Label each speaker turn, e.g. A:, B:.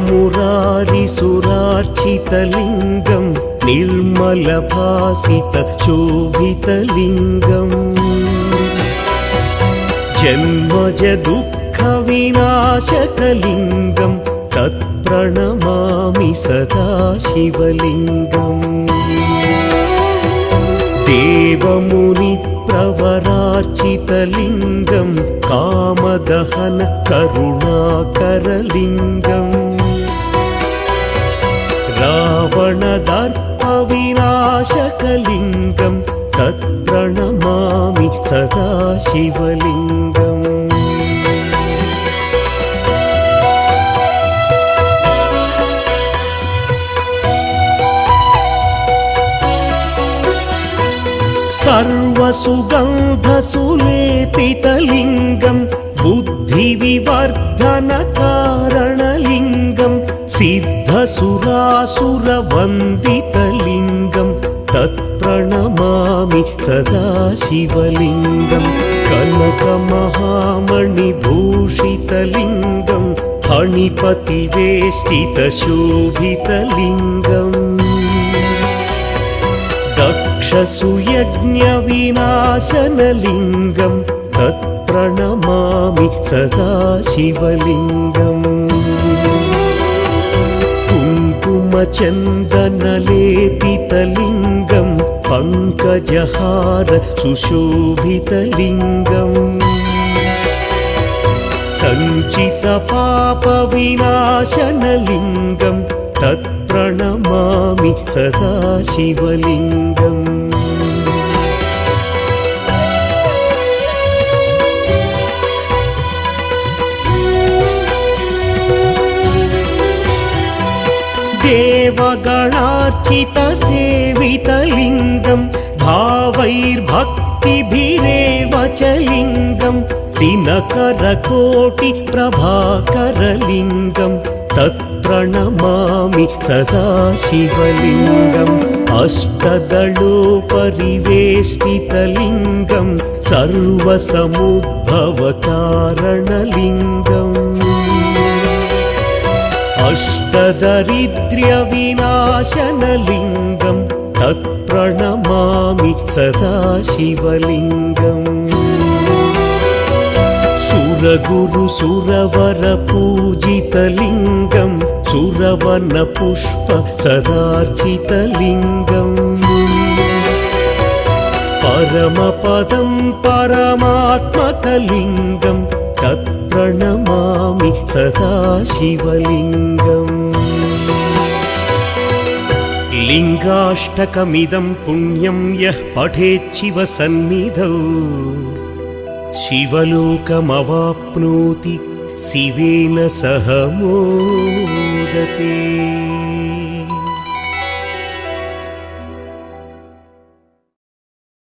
A: मुरारिसुरार्चितलिङ्गं निर्मलभासितशोभितलिङ्गम् जन्मज दुःखविनाशकलिङ्गं तत्प्रणमामि सदा शिवलिङ्गम् देवमुनिप्रवरार्चितलिङ्गं कामदहन करुणाकरलिङ्गम् रावणदर्पविनाशकलिङ्गं तत्प्रणमामि सदा शिवलिङ्गम् सर्वसुगन्धसुलेपितलिङ्गं बुद्धिविवर्धनकारणलिङ्गं सिद्धसुरासुरवन्दितलिङ्गं तत्प्रणमामि सदा शिवलिङ्गं कनकमहामणिभूषितलिङ्गं फणिपतिवेष्टितशोभितलिङ्गम् दक्षसुयज्ञविनाशनलिङ्गं तत्प्रणमामि सदा शिवलिङ्गम् कुङ्कुमचन्दनलेपितलिङ्गं पङ्कजहार सुशोभितलिङ्गम् सञ्चितपापविनाशनलिङ्गं तत्प्रणमामि सदा शिवलिङ्गम् देवगणार्चितसेवितलिङ्गं भावैर्भक्तिभिरेव च लिङ्गं दिनकरकोटिप्रभाकरलिङ्गं तत्प्रणमामि सदा शिवलिङ्गम् अष्टदलोपरिवेष्टितलिङ्गं सर्वसमुद्भवकारणलिङ्गम् अष्टदरिद्र्यविनाशनलिङ्गं तत्प्रणमामि सदा शिवलिङ्गम् सुरगुरुसुरवरपूजितलिङ्गं सुरवनपुष्प सदार्चितलिङ्गम् परमपदं परमात्मकलिङ्गं तत्प्रणमामि सदा शिवलिङ्गम् लिङ्गाष्टकमिदं पुण्यं यः पठेच्छिवसन्निधौ शिवलोकमवाप्नोति शिवेन सह मोदते।